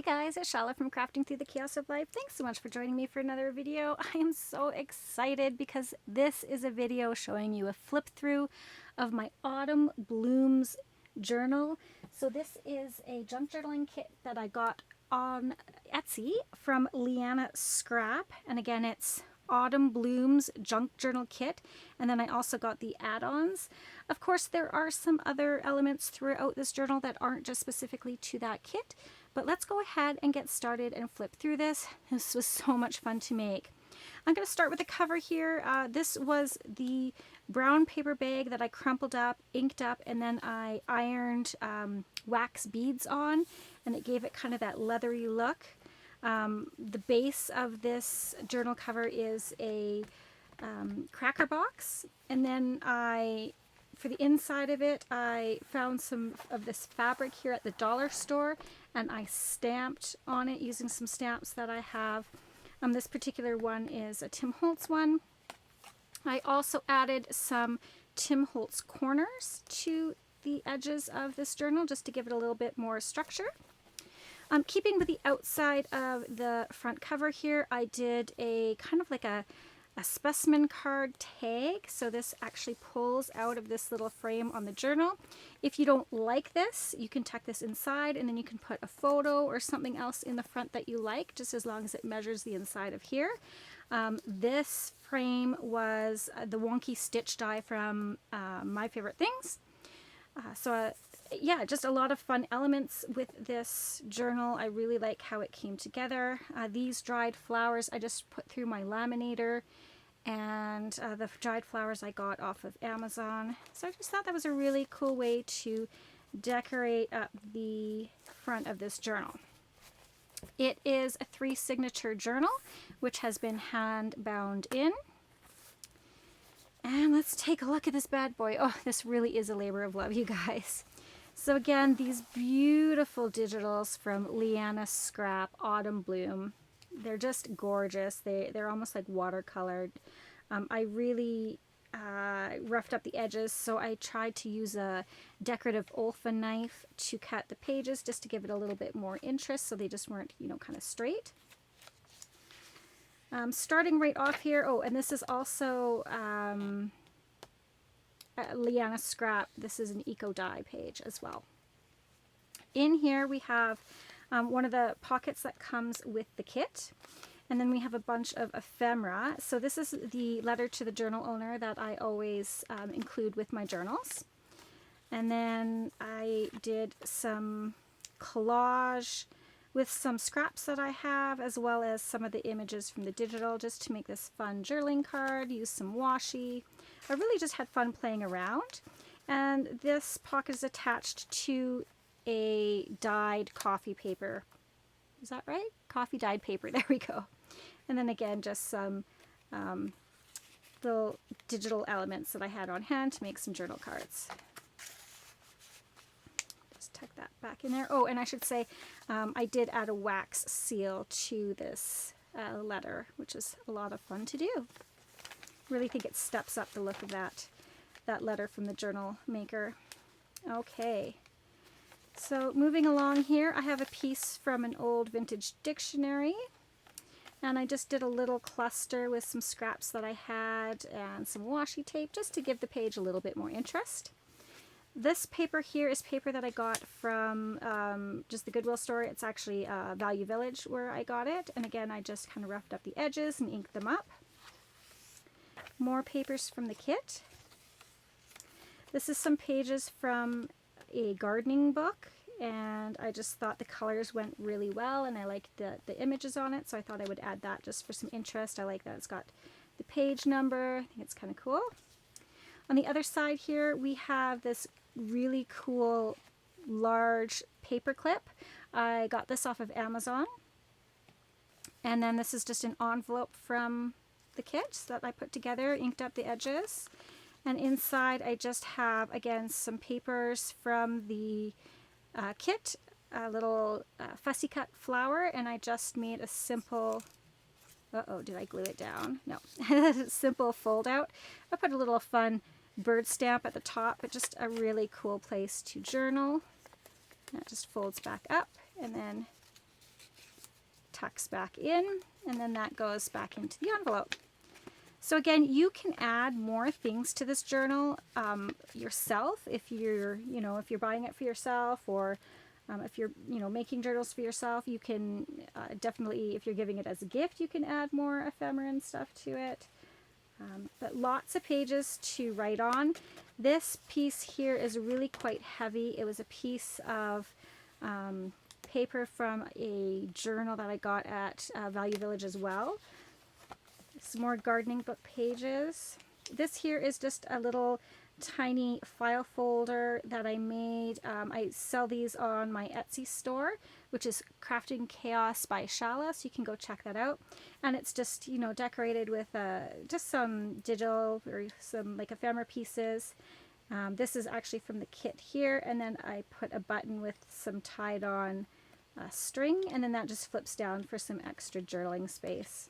guys, it's Chala from Crafting Through the Chaos of Life. Thanks so much for joining me for another video. I am so excited because this is a video showing you a flip through of my Autumn Blooms journal. So this is a junk journaling kit that I got on Etsy from Leanna Scrap, and again it's Autumn Blooms junk journal kit, and then I also got the add-ons. Of course there are some other elements throughout this journal that aren't just specifically to that kit, but let's go ahead and get started and flip through this. This was so much fun to make. I'm going to start with the cover here. This was the brown paper bag that I crumpled up, inked up, and then I ironed wax beads on, and it gave it kind of that leathery look. The base of this journal cover is a cracker box, and then for the inside of it, I found some of this fabric here at the dollar store, and I stamped on it using some stamps that I have. This particular one is a Tim Holtz one. I also added some Tim Holtz corners to the edges of this journal just to give it a little bit more structure. Keeping with the outside of the front cover here, I did a kind of like a specimen card tag. So this actually pulls out of this little frame on the journal. If you don't like this, you can tuck this inside, and then you can put a photo or something else in the front that you like, just as long as it measures the inside of here. This frame was the wonky stitch die from My Favorite Things. Yeah, just a lot of fun elements with this journal. I really like how it came together. These dried flowers I just put through my laminator, and the dried flowers I got off of Amazon. So I just thought that was a really cool way to decorate up the front of this journal. It is a 3 signature journal, which has been hand bound in. And let's take a look at this bad boy. Oh, this really is a labor of love, you guys. So again, these beautiful digitals from Leanna Scrap Autumn Bloom. They're just gorgeous. They're almost like watercolored. I really roughed up the edges, so I tried to use a decorative Olfa knife to cut the pages just to give it a little bit more interest, so they just weren't, you know, kind of straight. Starting right off here, oh, and this is also Leanna Scrap. This is an eco die page as well. In here we have one of the pockets that comes with the kit, and then we have a bunch of ephemera. So this is the letter to the journal owner that I always include with my journals. And then I did some collage with some scraps that I have, as well as some of the images from the digital, just to make this fun journaling card. Use some washi. I really just had fun playing around. And this pocket is attached to a dyed coffee paper. Is that right? Coffee dyed paper. There we go. And then again, just some little digital elements that I had on hand to make some journal cards. Tuck that back in there. Oh, and I should say I did add a wax seal to this letter, which is a lot of fun to do. Really think it steps up the look of that letter from the journal maker. Okay, so moving along here, I have a piece from an old vintage dictionary, and I just did a little cluster with some scraps that I had and some washi tape just to give the page a little bit more interest. This paper here is paper that I got from just the Goodwill store. It's actually Value Village where I got it. And again, I just kind of roughed up the edges and inked them up. More papers from the kit. This is some pages from a gardening book, and I just thought the colors went really well, and I liked the images on it, so I thought I would add that just for some interest. I like that it's got the page number. I think it's kind of cool. On the other side here, we have this really cool large paper clip. I got this off of Amazon. And then this is just an envelope from the kit that I put together, inked up the edges. And inside I just have, again, some papers from the kit, a little fussy cut flower, and I just made a simple, uh-oh, did I glue it down? No. Simple fold out. I put a little fun bird stamp at the top, but just a really cool place to journal. That just folds back up, and then tucks back in, and then that goes back into the envelope. So again, you can add more things to this journal yourself if you're, if you're buying it for yourself, or if you're, making journals for yourself. You can definitely, if you're giving it as a gift, you can add more ephemera and stuff to it. But lots of pages to write on. This piece here is really quite heavy. It was a piece of paper from a journal that I got at Value Village as well. Some more gardening book pages. This here is just a little tiny file folder that I made. I sell these on my Etsy store, which is Crafting Chaos by Chala, so you can go check that out. And it's just, decorated with just some digital or some like ephemera pieces. This is actually from the kit here, and then I put a button with some tied on string, and then that just flips down for some extra journaling space.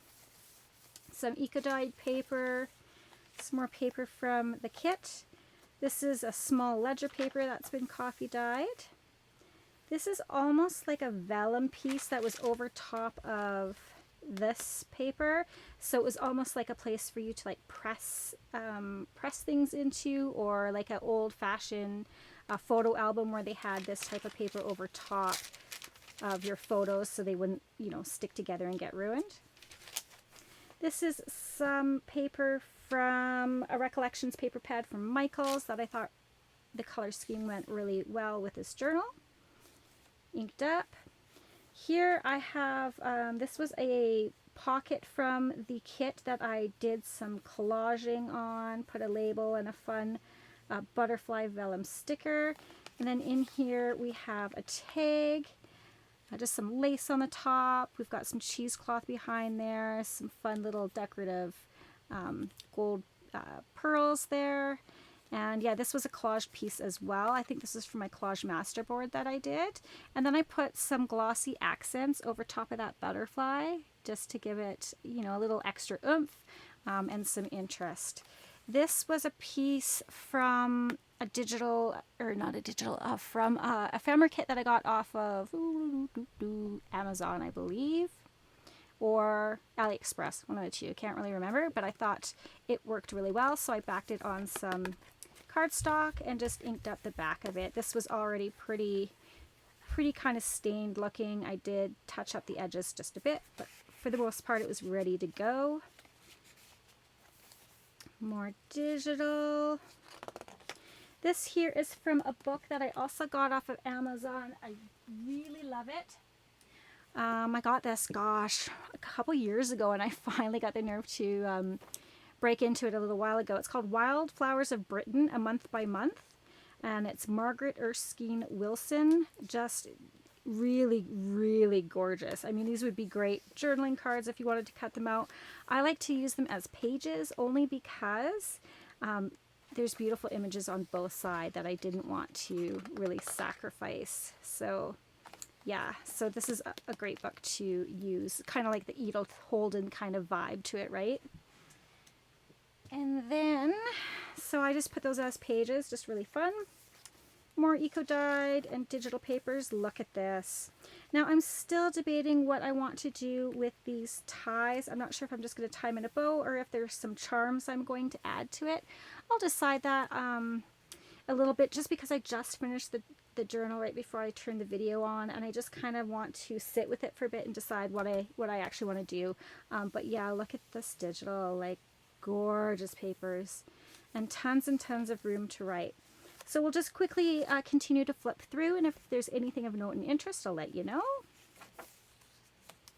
Some eco-dyed paper, some more paper from the kit. This is a small ledger paper that's been coffee dyed. This is almost like a vellum piece that was over top of this paper, so it was almost like a place for you to like press things into, or like an old-fashioned photo album where they had this type of paper over top of your photos so they wouldn't, stick together and get ruined. This is some paper from a Recollections paper pad from Michaels that I thought the color scheme went really well with this journal. Inked up. Here I have, this was a pocket from the kit that I did some collaging on, put a label and a fun butterfly vellum sticker. And then in here we have a tag. Just some lace on the top. We've got some cheesecloth behind there, some fun little decorative gold pearls there. And yeah, this was a collage piece as well. I think this is from my collage masterboard that I did. And then I put some glossy accents over top of that butterfly just to give it, a little extra oomph and some interest. This was a piece from a digital, or not a digital, from a ephemera kit that I got off of Amazon, I believe, or AliExpress, one of the two. I can't really remember, but I thought it worked really well, so I backed it on some cardstock and just inked up the back of it. This was already pretty kind of stained looking. I did touch up the edges just a bit, but for the most part it was ready to go. More digital. This here is from a book that I also got off of Amazon. I really love it. I got this, gosh, a couple years ago, and I finally got the nerve to break into it a little while ago. It's called Wildflowers of Britain, A Month by Month, and it's Margaret Erskine Wilson. Just really, really gorgeous. I mean, these would be great journaling cards if you wanted to cut them out. I like to use them as pages only because there's beautiful images on both sides that I didn't want to really sacrifice. So yeah, so this is a great book to use, kind of like the Edith Holden kind of vibe to it, right? And then, so I just put those as pages, just really fun. More eco-dyed and digital papers. Look at this. Now I'm still debating what I want to do with these ties. I'm not sure if I'm just going to tie them in a bow or if there's some charms I'm going to add to it. I'll decide that a little bit, just because I just finished the journal right before I turned the video on, and I just kind of want to sit with it for a bit and decide what I actually want to do. But yeah, look at this digital, like gorgeous papers and tons of room to write. So we'll just quickly continue to flip through, and if there's anything of note and interest, I'll let you know.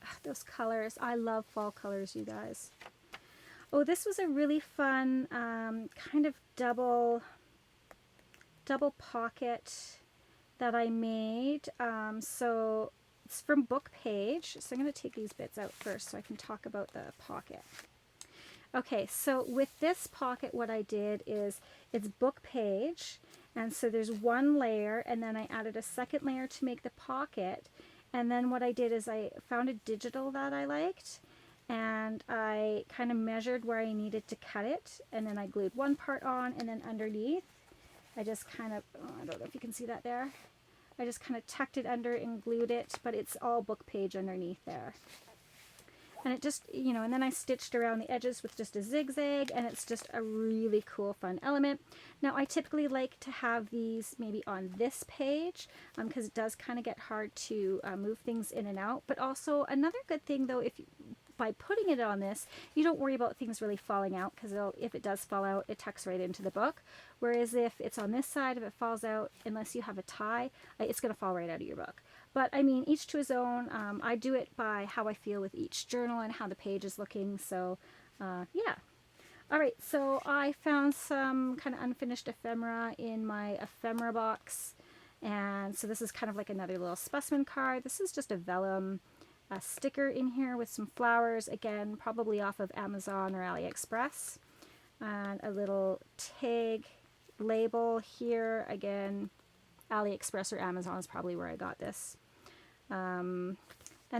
Ugh, those colors. I love fall colors, you guys. Oh, this was a really fun kind of double pocket that I made. So it's from Book Page. So I'm going to take these bits out first so I can talk about the pocket. Okay, so with this pocket, what I did is, it's Book Page, and so there's one layer, and then I added a second layer to make the pocket, and then what I did is I found a digital that I liked, and I kind of measured where I needed to cut it, and then I glued one part on, and then underneath, I just kind of, oh, I don't know if you can see that there, I just kind of tucked it under and glued it, but it's all Book Page underneath there. And it just, you know, and then I stitched around the edges with just a zigzag, and it's just a really cool, fun element. Now, I typically like to have these maybe on this page because it does kind of get hard to move things in and out. But also another good thing, though, by putting it on this, you don't worry about things really falling out, because if it does fall out, it tucks right into the book. Whereas if it's on this side, if it falls out, unless you have a tie, it's going to fall right out of your book. But I mean, each to his own. I do it by how I feel with each journal and how the page is looking. So yeah. All right, so I found some kind of unfinished ephemera in my ephemera box. And so this is kind of like another little specimen card. This is just a vellum sticker in here with some flowers, again, probably off of Amazon or AliExpress. And a little tag label here, again, AliExpress or Amazon is probably where I got this. And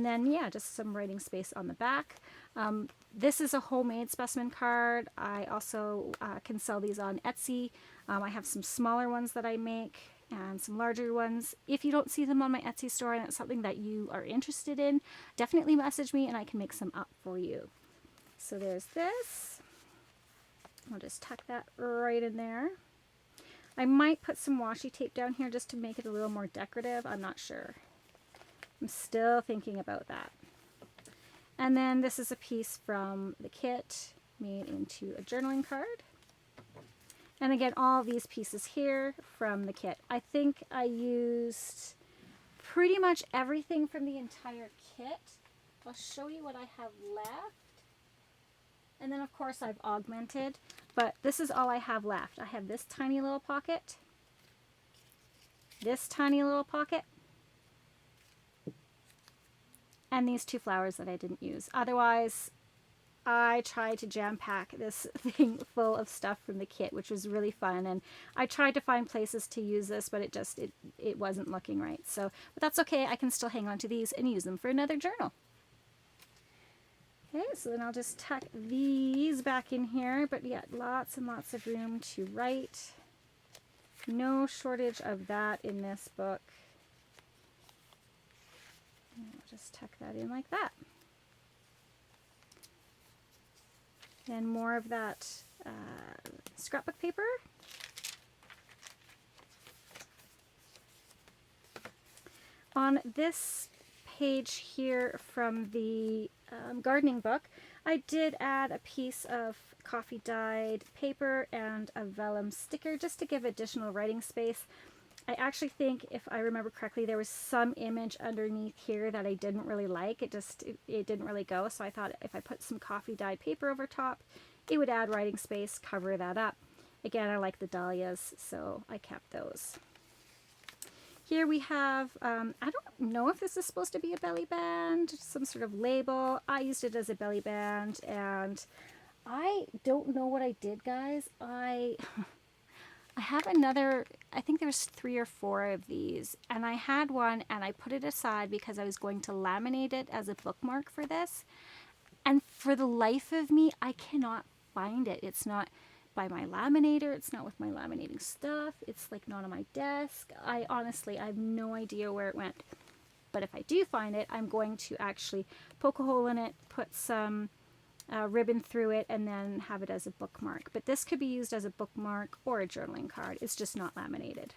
then, yeah, just some writing space on the back. This is a homemade specimen card. I also can sell these on Etsy. I have some smaller ones that I make and some larger ones. If you don't see them on my Etsy store and it's something that you are interested in, definitely message me and I can make some up for you. So there's this. I'll just tuck that right in there. I might put some washi tape down here just to make it a little more decorative. I'm not sure. I'm still thinking about that. And then this is a piece from the kit made into a journaling card. And again, all these pieces here from the kit. I think I used pretty much everything from the entire kit. I'll show you what I have left. And then of course I've augmented, but this is all I have left. I have this tiny little pocket, this tiny little pocket, and these two flowers that I didn't use. Otherwise, I tried to jam pack this thing full of stuff from the kit, which was really fun. And I tried to find places to use this, but it wasn't looking right. So, but that's okay. I can still hang on to these and use them for another journal. Okay, so then I'll just tuck these back in here. But yeah, lots and lots of room to write. No shortage of that in this book. And I'll just tuck that in like that. And more of that scrapbook paper. On this page here from the gardening book, I did add a piece of coffee dyed paper and a vellum sticker just to give additional writing space. I actually think, if I remember correctly, there was some image underneath here that I didn't really like. It didn't really go, so I thought if I put some coffee dyed paper over top, it would add writing space, cover that up. Again, I like the dahlias, so I kept those. Here we have, I don't know if this is supposed to be a belly band, some sort of label. I used it as a belly band, and I don't know what I did, guys. I have another, I think there's 3 or 4 of these, and I had one and I put it aside because I was going to laminate it as a bookmark for this. And for the life of me, I cannot find it. It's not by my laminator, it's not with my laminating stuff, it's like not on my desk. I honestly have no idea where it went. But if I do find it, I'm going to actually poke a hole in it, put some ribbon through it, and then have it as a bookmark. But this could be used as a bookmark or a journaling card. It's just not laminated.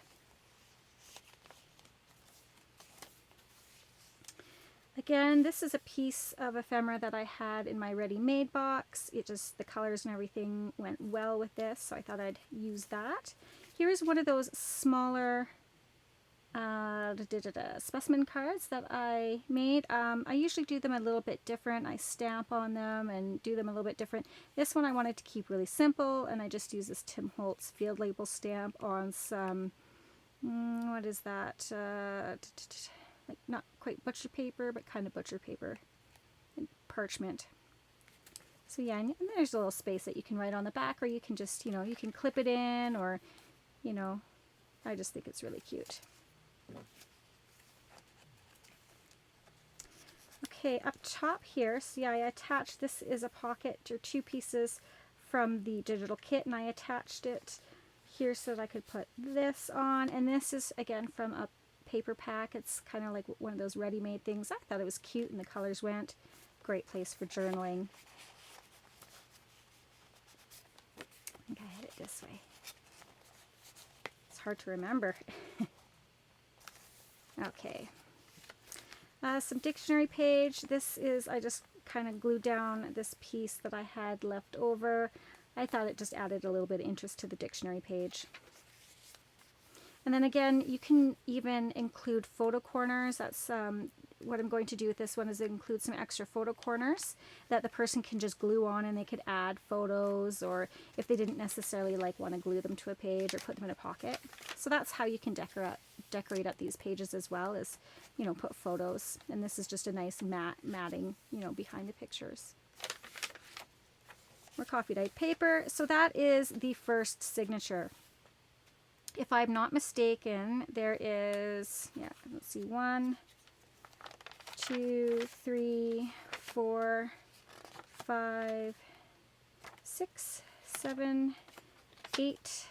Again, this is a piece of ephemera that I had in my ready-made box. It just, the colors and everything went well with this, so I thought I'd use that. Here's one of those smaller specimen cards that I made. I usually do them a little bit different. I stamp on them and do them a little bit different. This one I wanted to keep really simple, and I just use this Tim Holtz field label stamp on some, what is that, like not quite butcher paper, but kind of butcher paper, and parchment. So yeah, and there's a little space that you can write on the back, or you can just, you know, you can clip it in, or, you know, I just think it's really cute. Okay, up top here, so yeah, I attached, this is a pocket or 2 pieces from the digital kit, and I attached it here so that I could put this on, and this is again from a paper pack. It's kind of like one of those ready-made things. I thought it was cute and the colors went great place for journaling. I think I had it this way. It's hard to remember. Okay. Some dictionary page. This is, I just kind of glued down this piece that I had left over. I thought it just added a little bit of interest to the dictionary page. And then again, you can even include photo corners. That's what I'm going to do with this one, is include some extra photo corners that the person can just glue on, and they could add photos, or if they didn't necessarily like want to glue them to a page or put them in a pocket. So that's how you can decorate up these pages as well, as, you know, put photos. And this is just a nice matting, you know, behind the pictures. More coffee dyed paper. So that is the first signature. If I'm not mistaken, there is, yeah, let's see, 1, 2, 3, 4, 5, 6, 7, 8,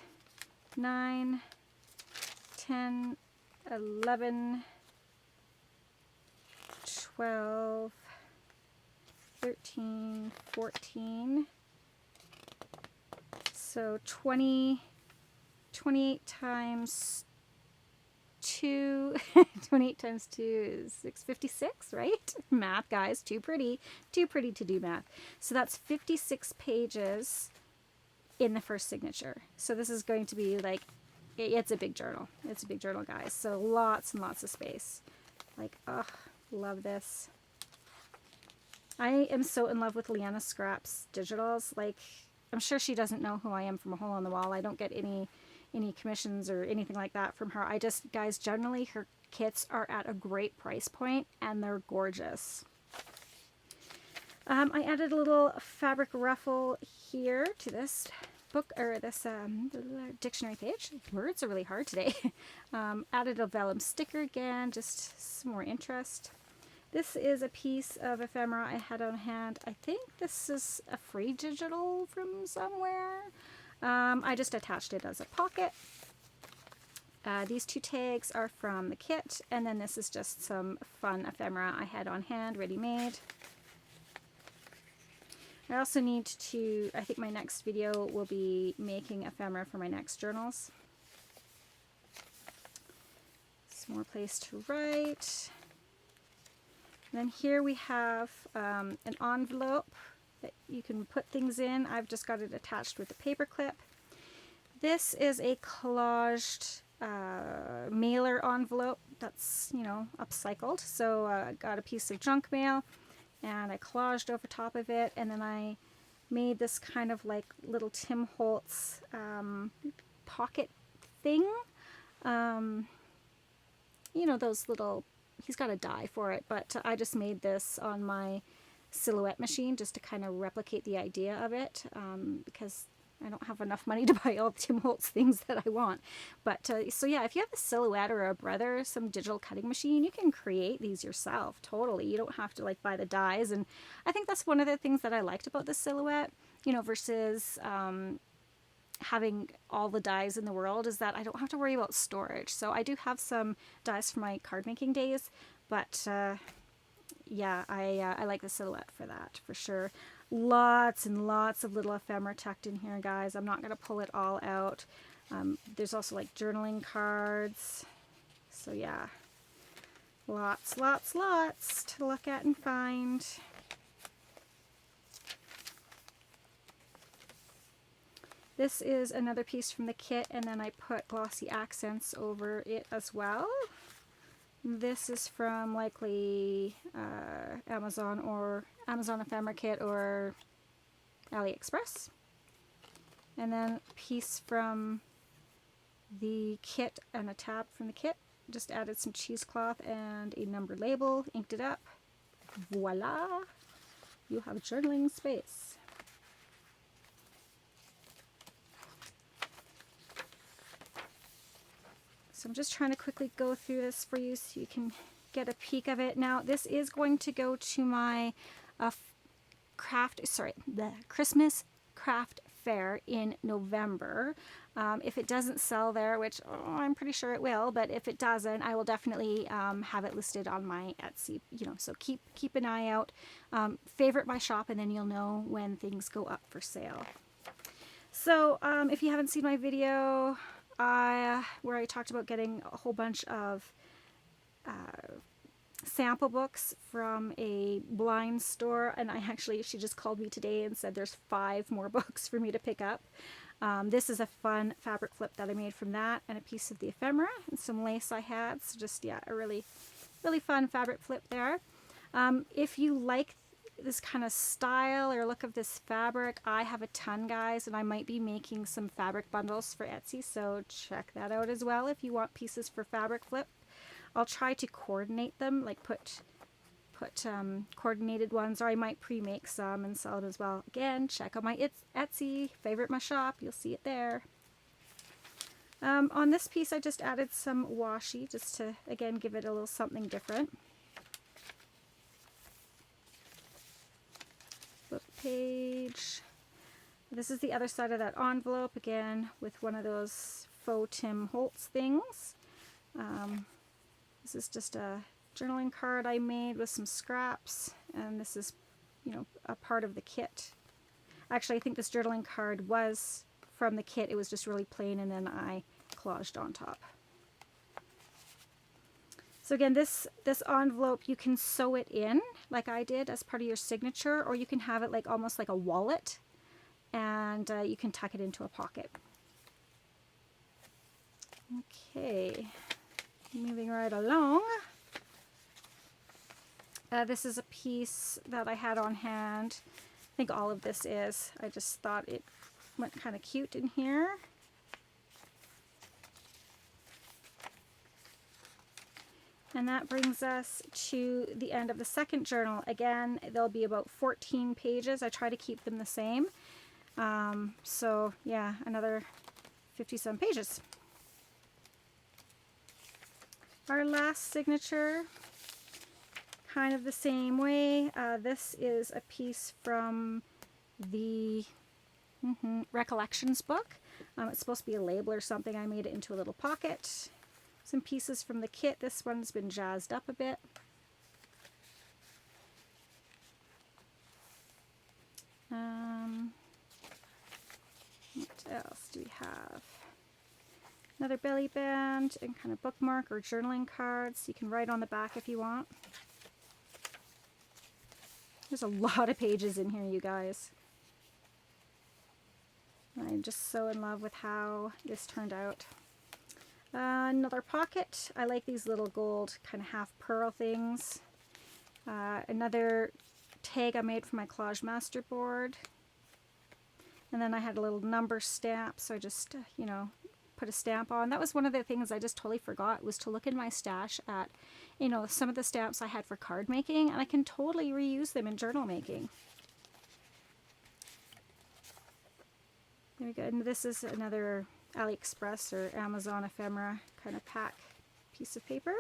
9, 10, 11, 12, 13, 14, so 28 times 2, 28 times 2 is 656, right? Math, guys, too pretty to do math. So that's 56 pages in the first signature. So this is going to be like, it's a big journal. It's a big journal, guys. So lots and lots of space. Like, oh, love this. I am so in love with Leanna Scrapp's digitals. Like, I'm sure she doesn't know who I am from a hole in the wall. I don't get any commissions or anything like that from her. I just, guys, generally her kits are at a great price point and they're gorgeous. I added a little fabric ruffle here to this book, or this dictionary page. Words are really hard today. Added a vellum sticker again, just some more interest. This is a piece of ephemera I had on hand. I think this is a free digital from somewhere. I just attached it as a pocket. These two tags are from the kit, and then this is just some fun ephemera I had on hand, ready-made. I also need to, I think my next video will be making ephemera for my next journals. Some more place to write. And then here we have an envelope that you can put things in. I've just got it attached with a paper clip. This is a collaged mailer envelope that's, you know, upcycled. So I got a piece of junk mail and I collaged over top of it, and then I made this kind of like little Tim Holtz pocket thing. You know, those little, he's got a die for it, but I just made this on my silhouette machine just to kind of replicate the idea of it, because I don't have enough money to buy all the Tim Holtz things that I want. But so yeah, if you have a silhouette or a brother, some digital cutting machine, you can create these yourself. Totally. You don't have to like buy the dies. And I think that's one of the things that I liked about the silhouette, you know, versus having all the dies in the world, is that I don't have to worry about storage. So I do have some dies for my card making days, but yeah, I like the silhouette for that, for sure. Lots and lots of little ephemera tucked in here, guys. I'm not going to pull it all out. There's also like journaling cards. So yeah, lots to look at and find. This is another piece from the kit, and then I put glossy accents over it as well. This is from likely Amazon ephemera kit or AliExpress. And then a piece from the kit and a tab from the kit. Just added some cheesecloth and a number label, inked it up. Voila! You have journaling space. So I'm just trying to quickly go through this for you so you can get a peek of it. Now this is going to go to my the Christmas craft Fair in November. If it doesn't sell there, which I'm pretty sure it will, but if it doesn't, I will definitely have it listed on my Etsy, you know, so keep an eye out. Favorite my shop, and then you'll know when things go up for sale. So if you haven't seen my video where I talked about getting a whole bunch of sample books from a blind store, and she just called me today and said there's 5 more books for me to pick up. This is a fun fabric flip that I made from that, and a piece of the ephemera and some lace I had. So just, yeah, a really fun fabric flip there. If you like this kind of style or look of this fabric, I have a ton, guys, and I might be making some fabric bundles for Etsy, so check that out as well if you want pieces for fabric flip. I'll try to coordinate them, like put coordinated ones, or I might pre-make some and sell them as well. Again, check out my Etsy, favorite my shop, you'll see it there. On this piece I just added some washi just to, again, give it a little something different. Book page. This is the other side of that envelope, again with one of those faux Tim Holtz things. This is just a journaling card I made with some scraps, and this is, you know, a part of the kit. Actually, I think this journaling card was from the kit. It was just really plain, and then I collaged on top. So again, this envelope, you can sew it in like I did as part of your signature, or you can have it like almost like a wallet, and you can tuck it into a pocket. Okay, moving right along. This is a piece that I had on hand. I think all of this is. I just thought it went kind of cute in here. And that brings us to the end of the second journal. Again, there'll be about 14 pages. I try to keep them the same. So yeah, another 50-some pages. Our last signature, kind of the same way. This is a piece from the Recollections book. It's supposed to be a label or something. I made it into a little pocket. Some pieces from the kit. This one's been jazzed up a bit. What else do we have? Another belly band and kind of bookmark or journaling cards. You can write on the back if you want. There's a lot of pages in here, you guys. I'm just so in love with how this turned out. Another pocket. I like these little gold kind of half pearl things. Another tag I made for my collage master board. And then I had a little number stamp, so I just, you know, put a stamp on. That was one of the things I just totally forgot, was to look in my stash at, you know, some of the stamps I had for card making, and I can totally reuse them in journal making. There we go. And this is another AliExpress or Amazon ephemera kind of pack piece of paper.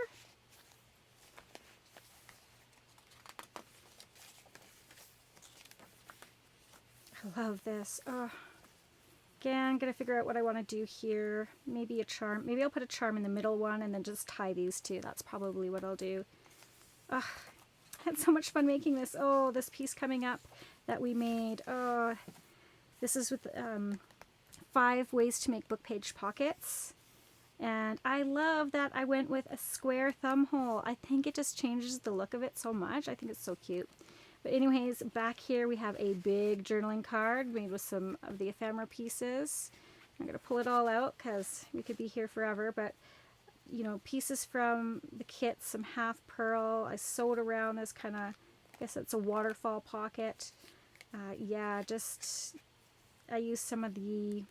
I love this. Oh, again, I'm gonna figure out what I want to do here. Maybe a charm. Maybe I'll put a charm in the middle one and then just tie these two. That's probably what I'll do. Oh, I had so much fun making this. Oh, this piece coming up that we made. Oh, this is with 5 ways to make book page pockets. And I love that I went with a square thumb hole. I think it just changes the look of it so much. I think it's so cute. But anyways, back here we have a big journaling card made with some of the ephemera pieces. I'm going to pull it all out because we could be here forever. But, you know, pieces from the kit, some half pearl. I sewed around this kind of, I guess it's a waterfall pocket. Yeah, just, I used some of the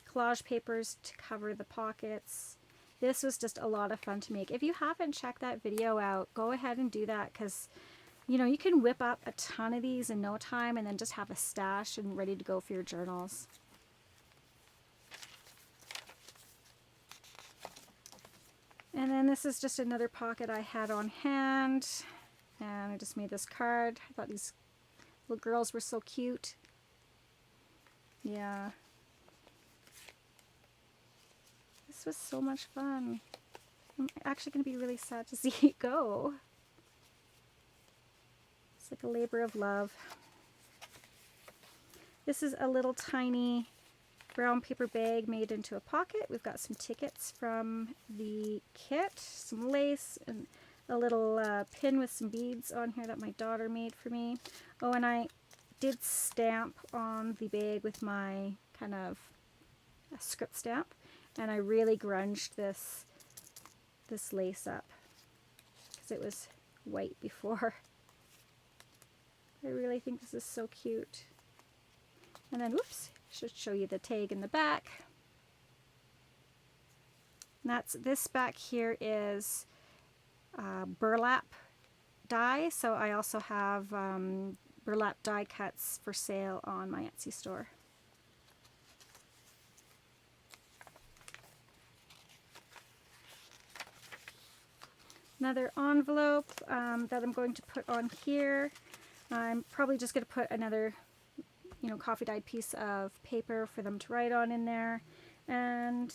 collage papers to cover the pockets. This was just a lot of fun to make. If you haven't checked that video out, go ahead and do that, because you know, you can whip up a ton of these in no time and then just have a stash and ready to go for your journals. And then this is just another pocket I had on hand, and I just made this card. I thought these little girls were so cute. Yeah. This was so much fun. I'm actually going to be really sad to see it go. It's like a labor of love. This is a little tiny brown paper bag made into a pocket. We've got some tickets from the kit, some lace, and a little pin with some beads on here that my daughter made for me. Oh, and I did stamp on the bag with my kind of script stamp, and I really grunged this lace up because it was white before. I really think this is so cute. And then, whoops, should show you the tag in the back. And this back here is burlap die, so I also have burlap die cuts for sale on my Etsy store. Another envelope that I'm going to put on here. I'm probably just going to put another, you know, coffee dyed piece of paper for them to write on in there. And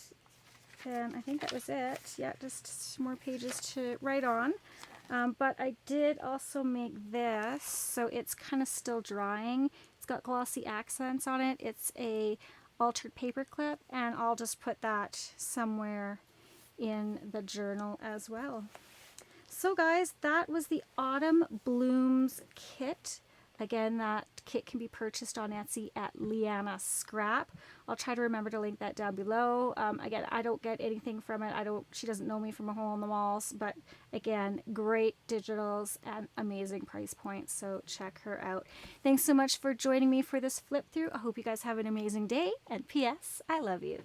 then I think that was it. Yeah, just some more pages to write on. But I did also make this, so it's kind of still drying. It's got glossy accents on it. It's a altered paper clip, and I'll just put that somewhere in the journal as well. So guys, that was the Autumn Blooms kit. Again, that kit can be purchased on Etsy at Leanna Scrap. I'll try to remember to link that down below. Again, I don't get anything from it. She doesn't know me from a hole in the walls, but again, great digitals and amazing price points, so check her out. Thanks so much for joining me for this flip through. I hope you guys have an amazing day, and P.S. I love you.